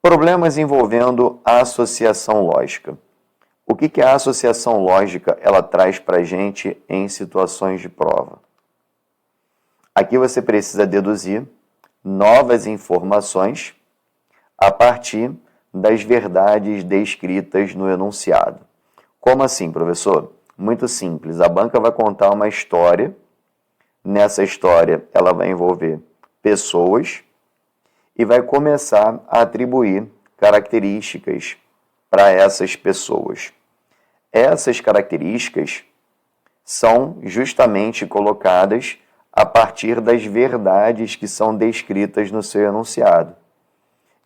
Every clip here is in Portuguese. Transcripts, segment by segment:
Problemas envolvendo a associação lógica. O que a associação lógica ela traz para a gente em situações de prova? Aqui você precisa deduzir novas informações a partir das verdades descritas no enunciado. Como assim, professor? Muito simples. A banca vai contar uma história. Nessa história, ela vai envolver pessoas e vai começar a atribuir características para essas pessoas. Essas características são justamente colocadas a partir das verdades que são descritas no seu enunciado.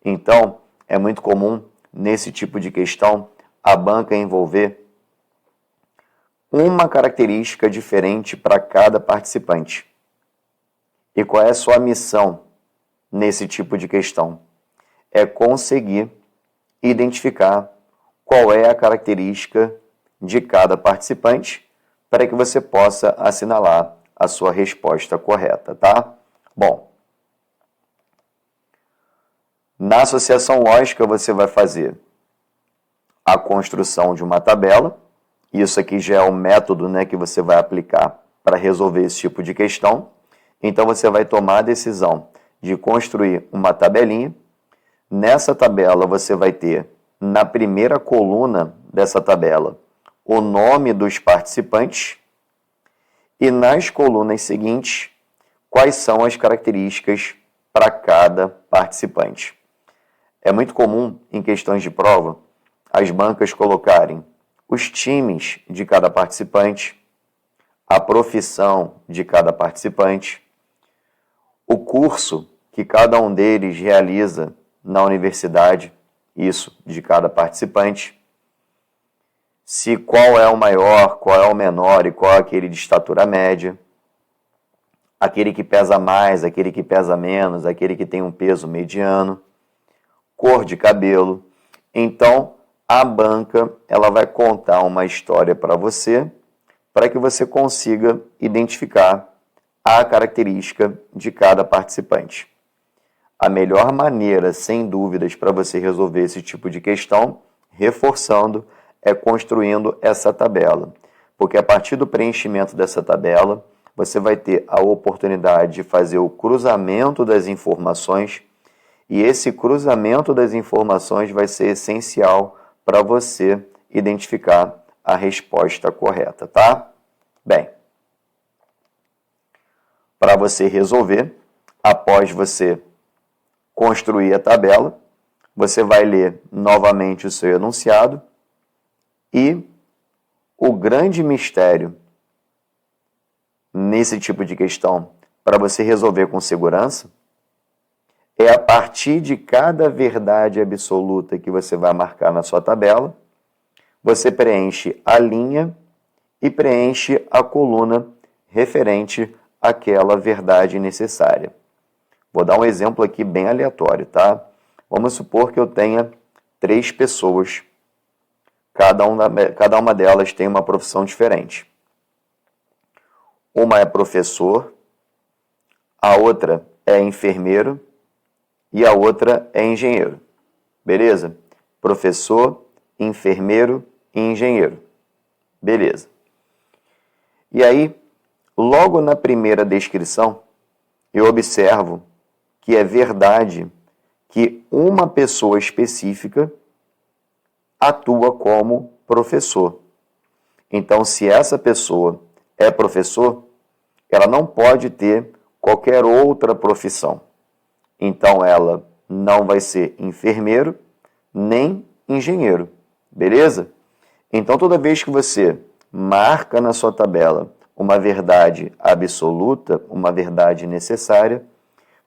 Então, é muito comum, nesse tipo de questão, a banca envolver uma característica diferente para cada participante. E qual é a sua missão nesse tipo de questão? É conseguir identificar qual é a característica de cada participante para que você possa assinalar a sua resposta correta, tá? Bom, na associação lógica você vai fazer a construção de uma tabela. Isso aqui já é o método, né, que você vai aplicar para resolver esse tipo de questão. Então você vai tomar a decisão de construir uma tabelinha. Nessa tabela você vai ter, na primeira coluna dessa tabela, o nome dos participantes e nas colunas seguintes, quais são as características para cada participante. É muito comum, em questões de prova, as bancas colocarem os times de cada participante, a profissão de cada participante, o curso que cada um deles realiza na universidade, isso de cada participante, se qual é o maior, qual é o menor e qual é aquele de estatura média, aquele que pesa mais, aquele que pesa menos, aquele que tem um peso mediano, cor de cabelo. Então, a banca ela vai contar uma história para você, para que você consiga identificar a característica de cada participante. A melhor maneira, sem dúvidas, para você resolver esse tipo de questão, reforçando, é construindo essa tabela. Porque a partir do preenchimento dessa tabela, você vai ter a oportunidade de fazer o cruzamento das informações, e esse cruzamento das informações vai ser essencial para você identificar a resposta correta, tá? Bem, para você resolver, após você construir a tabela, você vai ler novamente o seu enunciado e o grande mistério nesse tipo de questão, para você resolver com segurança, é a partir de cada verdade absoluta que você vai marcar na sua tabela, você preenche a linha e preenche a coluna referente àquela verdade necessária. Vou dar um exemplo aqui bem aleatório, tá? Vamos supor que eu tenha 3 pessoas. Cada uma delas tem uma profissão diferente. Uma é professor, a outra é enfermeiro e a outra é engenheiro. Beleza? Professor, enfermeiro e engenheiro. Beleza. E aí, logo na primeira descrição, eu observo que é verdade que uma pessoa específica atua como professor. Então, se essa pessoa é professor, ela não pode ter qualquer outra profissão. Então, ela não vai ser enfermeiro nem engenheiro. Beleza? Então, toda vez que você marca na sua tabela uma verdade absoluta, uma verdade necessária,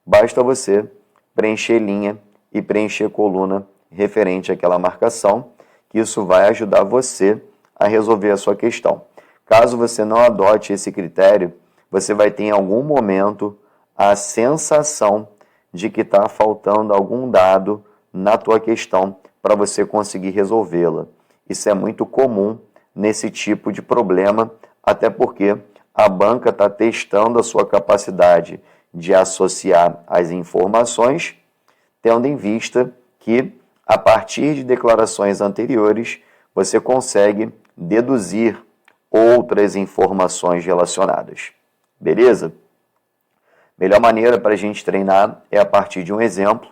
basta você preencher linha e preencher coluna referente àquela marcação, que isso vai ajudar você a resolver a sua questão. Caso você não adote esse critério, você vai ter em algum momento a sensação de que está faltando algum dado na tua questão para você conseguir resolvê-la. Isso é muito comum nesse tipo de problema, até porque a banca está testando a sua capacidade de associar as informações, tendo em vista que a partir de declarações anteriores, você consegue deduzir outras informações relacionadas. Beleza? Melhor maneira para a gente treinar é a partir de um exemplo.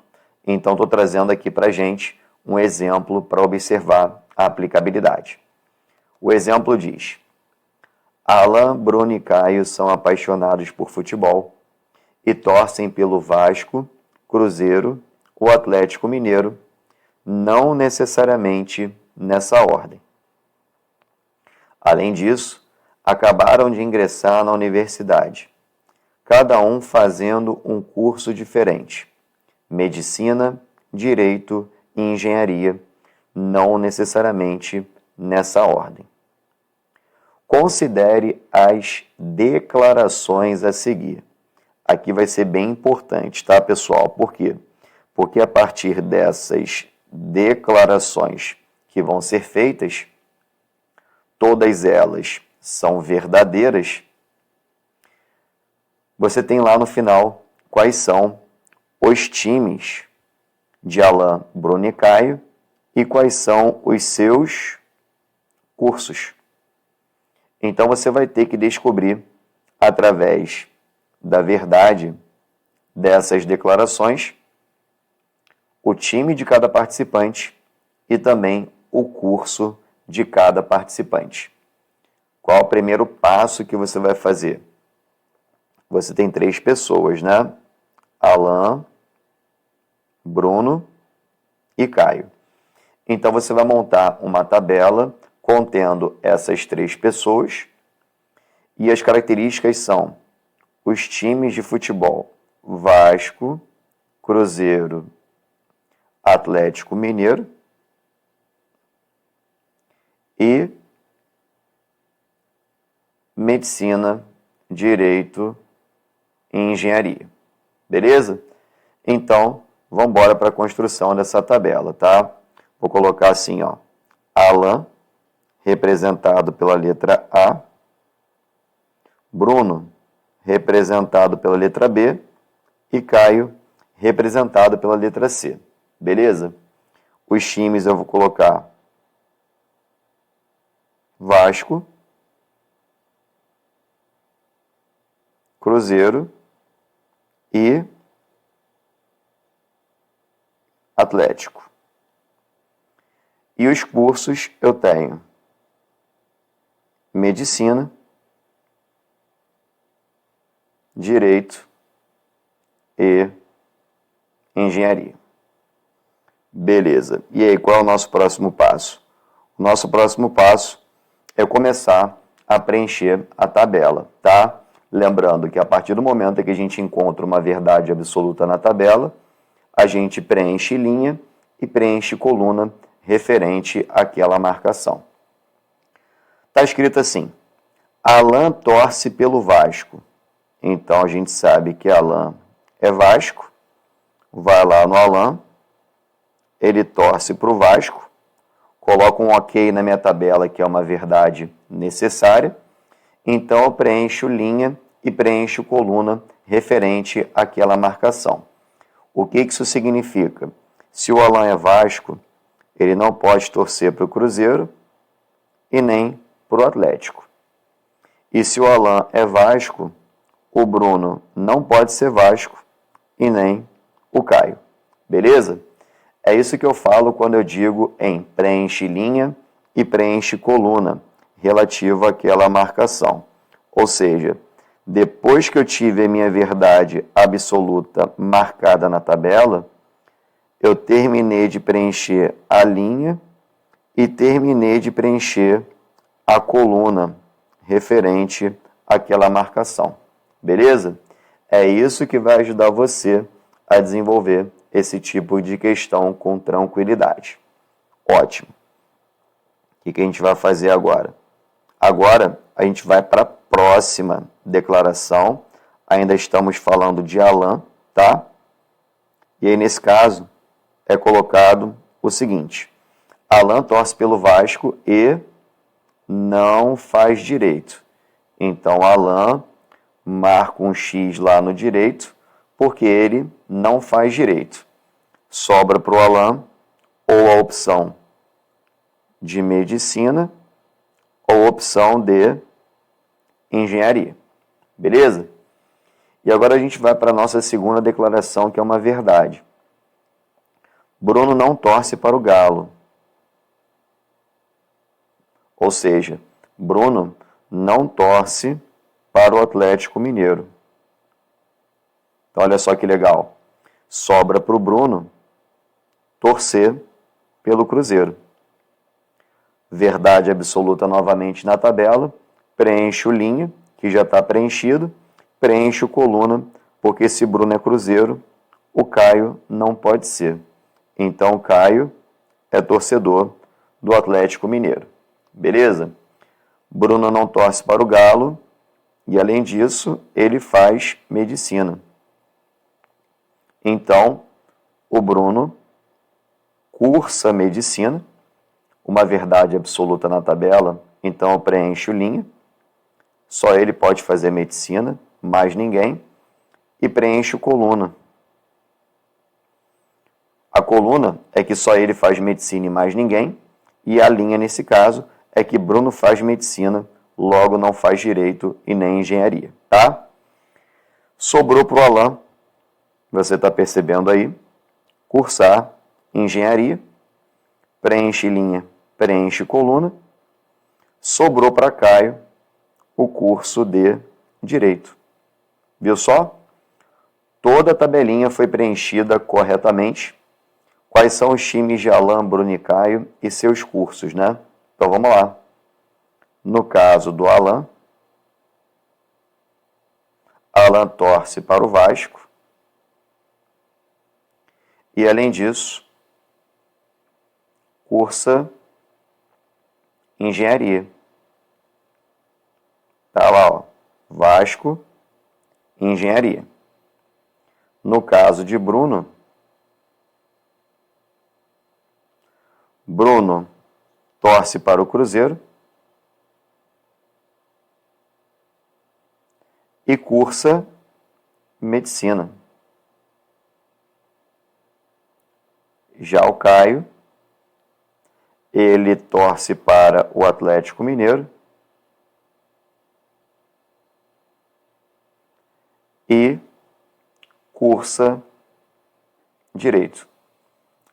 Então, estou trazendo aqui para a gente um exemplo para observar a aplicabilidade. O exemplo diz: Alan, Bruno e Caio são apaixonados por futebol e torcem pelo Vasco, Cruzeiro ou Atlético Mineiro, não necessariamente nessa ordem. Além disso, acabaram de ingressar na universidade, cada um fazendo um curso diferente: medicina, direito e engenharia, não necessariamente nessa ordem. Considere as declarações a seguir. Aqui vai ser bem importante, tá, pessoal? Por quê? Porque a partir dessas declarações que vão ser feitas, todas elas são verdadeiras, você tem lá no final quais são os times de Alan, Bruno e Caio e quais são os seus cursos. Então você vai ter que descobrir, através da verdade dessas declarações, o time de cada participante e também o curso de cada participante. Qual o primeiro passo que você vai fazer? Você tem 3 pessoas, né? Alan, Bruno e Caio. Então você vai montar uma tabela contendo essas 3 pessoas e as características são os times de futebol: Vasco, Cruzeiro, Atlético Mineiro e medicina, direito e engenharia. Beleza? Então, vamos embora para a construção dessa tabela, tá? Vou colocar assim, ó: Alan, representado pela letra A, Bruno, representado pela letra B, e Caio, representado pela letra C. Beleza? Os times eu vou colocar Vasco, Cruzeiro e Atlético. E os cursos eu tenho medicina, direito e engenharia. Beleza. E aí, qual é o nosso próximo passo? O nosso próximo passo é começar a preencher a tabela, tá? Lembrando que a partir do momento que a gente encontra uma verdade absoluta na tabela, a gente preenche linha e preenche coluna referente àquela marcação. Está escrito assim: Alan torce pelo Vasco. Então a gente sabe que Alan é Vasco. Vai lá no Alan, ele torce para o Vasco, coloca um ok na minha tabela, que é uma verdade necessária. Então eu preencho linha e preencho coluna referente àquela marcação. O que isso significa? Se o Alan é Vasco, ele não pode torcer para o Cruzeiro e nem para o Atlético. E se o Alan é Vasco, o Bruno não pode ser Vasco e nem o Caio. Beleza? É isso que eu falo quando eu digo em preenche linha e preenche coluna relativo àquela marcação. Ou seja, depois que eu tive a minha verdade absoluta marcada na tabela, eu terminei de preencher a linha e terminei de preencher a coluna referente àquela marcação. Beleza? É isso que vai ajudar você a desenvolver esse tipo de questão com tranquilidade. Ótimo. O que a gente vai fazer agora? Agora, a gente vai para a próxima declaração. Ainda estamos falando de Alan, tá? E aí, nesse caso, é colocado o seguinte: Alan torce pelo Vasco e não faz direito. Então, Alan marca um X lá no direito, porque ele não faz direito. Sobra para o Alan ou a opção de medicina ou a opção de engenharia. Beleza? E agora a gente vai para a nossa segunda declaração, que é uma verdade. Bruno não torce para o Galo. Ou seja, Bruno não torce para o Atlético Mineiro. Então, olha só que legal. Sobra para o Bruno torcer pelo Cruzeiro. Verdade absoluta novamente na tabela. Preenche o linha, que já está preenchido. Preenche o coluna, porque se Bruno é Cruzeiro, o Caio não pode ser. Então, o Caio é torcedor do Atlético Mineiro. Beleza? Bruno não torce para o Galo e, além disso, ele faz medicina. Então, o Bruno cursa medicina, uma verdade absoluta na tabela, então eu preencho linha. Só ele pode fazer medicina, mais ninguém, e preencho coluna. A coluna é que só ele faz medicina e mais ninguém, e a linha, nesse caso, é que Bruno faz medicina, logo não faz direito e nem engenharia, tá? Sobrou para o Alan, você está percebendo aí, cursar engenharia, preenche linha, preenche coluna, sobrou para Caio o curso de direito. Viu só? Toda a tabelinha foi preenchida corretamente. Quais são os times de Alan, Bruno e Caio e seus cursos, né? Então vamos lá. No caso do Alan, Alan torce para o Vasco. E além disso, cursa engenharia. Tá lá, ó. Vasco, engenharia. No caso de Bruno, Bruno torce para o Cruzeiro e cursa medicina. Já o Caio, ele torce para o Atlético Mineiro e cursa direito.